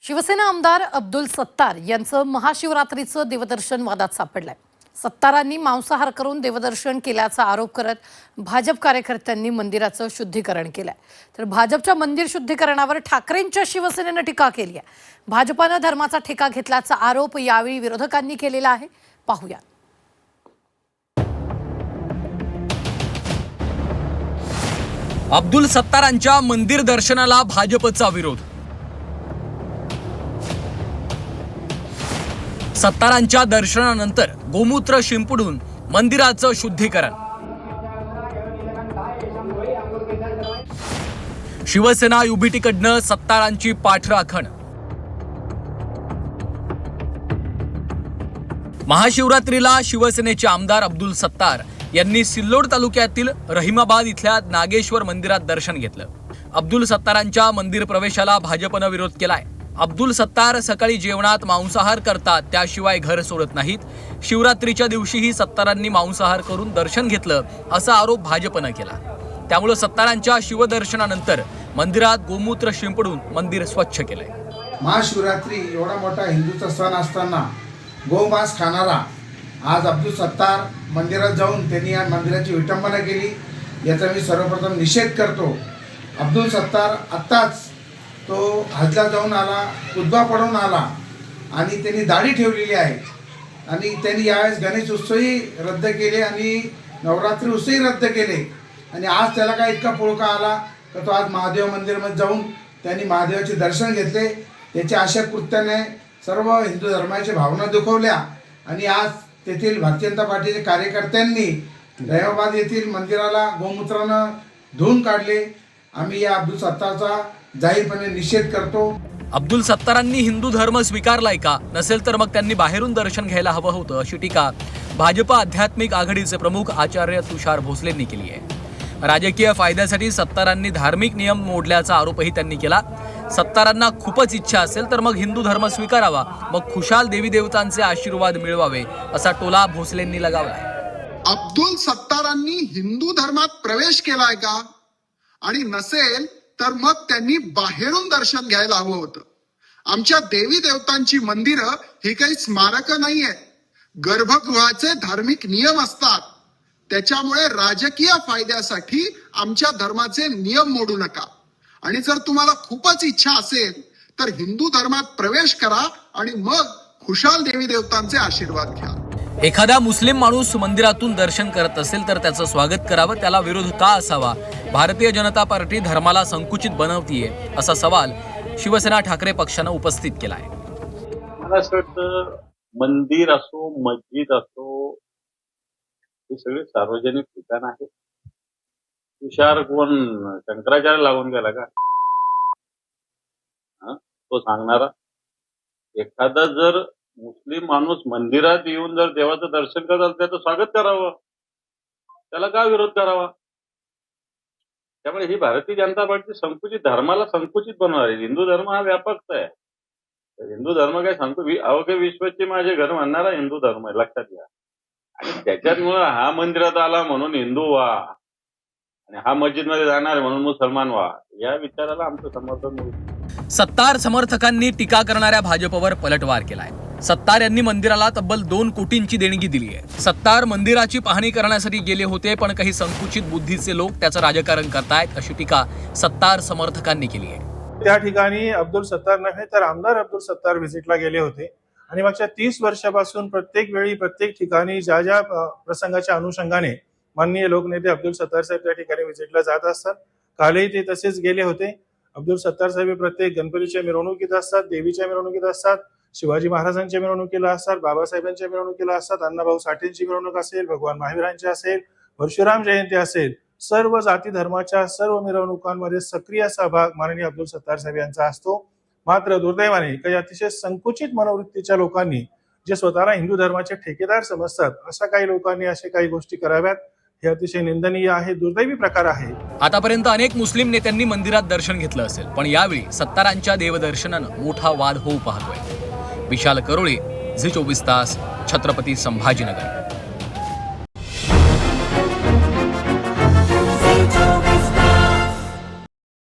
शिवसेना आमदार अब्दुल सत्तार यांचं महाशिवरात्रीचं देवदर्शन वादात सापडलंय। सत्तारांनी मांसाहार करून देवदर्शन केल्याचा आरोप करत भाजप कार्यकर्त्यांनी मंदिराचं शुद्धीकरण केलंय। तर भाजपच्या मंदिर शुद्धीकरणावर ठाकरेंच्या शिवसेनेनं टीका केली आहे। भाजपानं धर्माचा ठेका घेतल्याचा आरोप यावेळी विरोधकांनी केलेला आहे। पाहूया। अब्दुल सत्तारांच्या मंदिर दर्शनाला भाजपचा विरोध। सत्तारांच्या दर्शनानंतर गोमूत्र शिंपडून मंदिराचं शुद्धीकरण। शिवसेना युबीटीकडनं सत्तारांची पाठराखण। महाशिवरात्रीला शिवसेनेचे आमदार अब्दुल सत्तार यांनी सिल्लोड तालुक्यातील रहिमाबाद इथल्या नागेश्वर मंदिरात दर्शन घेतलं। अब्दुल सत्तारांच्या मंदिर प्रवेशाला भाजपनं विरोध केलाय। अब्दुल सत्तार सकाळी जेवणात मांसाहार करतात, त्याशिवाय घर सोडत नाहीत। शिवरात्रीच्या दिवशीही सत्तारांनी मांसाहार करून दर्शन घेतलं असा आरोप भाजपनं केला। त्यामुळे सत्तारांच्या शिवदर्शनानंतर मंदिरात गोमूत्र शिंपडून मंदिर स्वच्छ केलंय। महाशिवरात्री एवढा मोठा हिंदूचा सण असताना गोमांस खाणारा आज अब्दुल सत्तार मंदिरात जाऊन त्यांनी या मंदिराची विटंबना केली, याचा मी सर्वप्रथम निषेध करतो। अब्दुल सत्तार आत्ताच तो हजला जाऊन आला, खुतबा पढून आला आणि त्यांनी दाढी ठेवलेली आहे आणि त्यांनी यावेळेस गणेश उत्सवही रद्द केले आणि नवरात्री उत्सवही रद्द केले आणि आज त्याला काय इतका पुळका आला तर तो आज महादेव मंदिरामध्ये जाऊन त्यांनी महादेवाचे दर्शन घेतले। त्याच्या अशा कृत्याने सर्व हिंदू धर्माच्या भावना दुखवल्या आणि आज तेथील भारतीय जनता पार्टीच्या कार्यकर्त्यांनी रहिमाबाद येथील मंदिराला गोमूत्रानं धुवून काढले। आम्ही या अब्दुल सत्तारचा जाहीरपणे निषेध करतो। अब्दुल सत्तारांनी हिंदू धर्म स्वीकारलाय का? नसेल तर मग त्यांनी बाहेरून दर्शन घ्यायला हवं होतं, अशी टीका भाजप आध्यात्मिक आघाडीचे प्रमुख आचार्य तुषार भोसलेंनी केली आहे। राजकीय फायद्यासाठी सत्तारांनी धार्मिक नियम मोडल्याचा आरोपही त्यांनी केला। सत्तारांना खूपच इच्छा असेल तर मग हिंदू धर्म स्वीकारावा, मग खुशाल देवी देवतांचे आशीर्वाद मिळवावे, असा टोला भोसलेंनी लगावलाय। अब्दुल सत्तारांनी हिंदू धर्मात प्रवेश केलाय का? आणि नसेल तर मग त्यांनी बाहेरून दर्शन घ्यायला हवं होतं। आमच्या देवी देवतांची मंदिरं ही काही स्मारकं नाहीये, गर्भगृहाचे धार्मिक नियम असतात। त्याच्यामुळे राजकीय फायद्यासाठी आमच्या धर्माचे नियम मोडू नका आणि जर तुम्हाला खूपच इच्छा असेल तर हिंदू धर्मात प्रवेश करा आणि मग खुशाल देवी देवतांचे आशीर्वाद घ्या। एखादा मुस्लिम माणूस मंदिरातून दर्शन करत असेल तर त्याचं स्वागत करावं, त्याला विरोध का असावा? भारतीय जनता पार्टी धर्माला संकुचित बनवतीये, असा सवाल शिवसेना ठाकरे पक्षानं उपस्थित केलाय। मला असं वाटतं मंदिर असो मस्जिद असो हे सगळे सार्वजनिक ठिकाण आहे। तुषार कोण शंकराचार्य लागून गेला का? तो सांगणारा एखादा जर मुस्लिम माणूस मंदिरात येऊन जर देवाचं दर्शन करत असेल त्याचं स्वागत करावं, त्याला का विरोध करावा? त्यामुळे ही भारतीय जनता पार्टी संकुचित धर्माला संकुचित बनवणार आहे। हिंदू धर्म हा व्यापकचा आहे। हिंदू धर्म काय अवघे विश्वाचे माझे घर म्हणणारा हिंदू धर्म आहे, लक्षात घ्या। आणि त्याच्यामुळे हा मंदिरात आला म्हणून हिंदू व्हा आणि हा मस्जिद मध्ये जाणार म्हणून मुसलमान व्हा, या विचाराला आमचं समर्थन मिळतं। सत्तार समर्थकांनी टीका करणाऱ्या भाजपवर पलटवार केलाय। सत्तार यांनी मंदिराला तब्बल 2 कोटींची देणगी दिली आहे। सत्तार मंदिराची पाहणी करण्यासाठी गेले होते, पण काही संकुचित बुद्धीचे लोक त्याचं राजकारण करतायत, अशी टीका सत्तार समर्थकांनी केली आहे। त्या ठिकाणी अब्दुल सत्तार नव्हे तर आमदार अब्दुल सत्तार व्हिजिटला गेले होते आणि मागच्या 30 वर्षापासून प्रत्येक वेळी प्रत्येक ठिकाणी ज्या ज्या प्रसंगाच्या अनुषंगाने माननीय लोकनेते अब्दुल सत्तार साहेब त्या ठिकाणी व्हिजिटला जात असतात, कालही ते तसेच गेले होते। अब्दुल सत्तार साहेब प्रत्येक गणपतीच्या मिरवणुकीत असतात, देवीच्या मिरवणुकीत असतात, शिवाजी महाराजांच्या मिरवणुकीला असतात, बाबासाहेबांच्या मिरवणुकीला असतात, अण्णाभाऊ साठेंची मिरवणूक असेल, भगवान महावीरांची असेल, परशुराम जयंती असेल, सर्व जाती धर्माच्या सर्व मिरवणुकांमध्ये सक्रिय सहभाग माननीय अब्दुल सत्तार साहेब यांचा असतो। मात्र दुर्दैवाने काही अतिशय संकुचित मनोवृत्तीच्या लोकांनी जे स्वतःला हिंदू धर्माचे ठेकेदार समजतात, अशा काही लोकांनी अशा काही गोष्टी कराव्यात, हे अतिशय निंदनीय आहे, दुर्दैवी प्रकार आहे। आतापर्यंत अनेक मुस्लिम नेत्यांनी मंदिरात दर्शन घेतलं असेल, पण यावेळी सत्तारांच्या देवदर्शनानं मोठा वाद होऊ पाहतोय। विशाल करोळे, झी 24 तास, छत्रपती संभाजीनगर।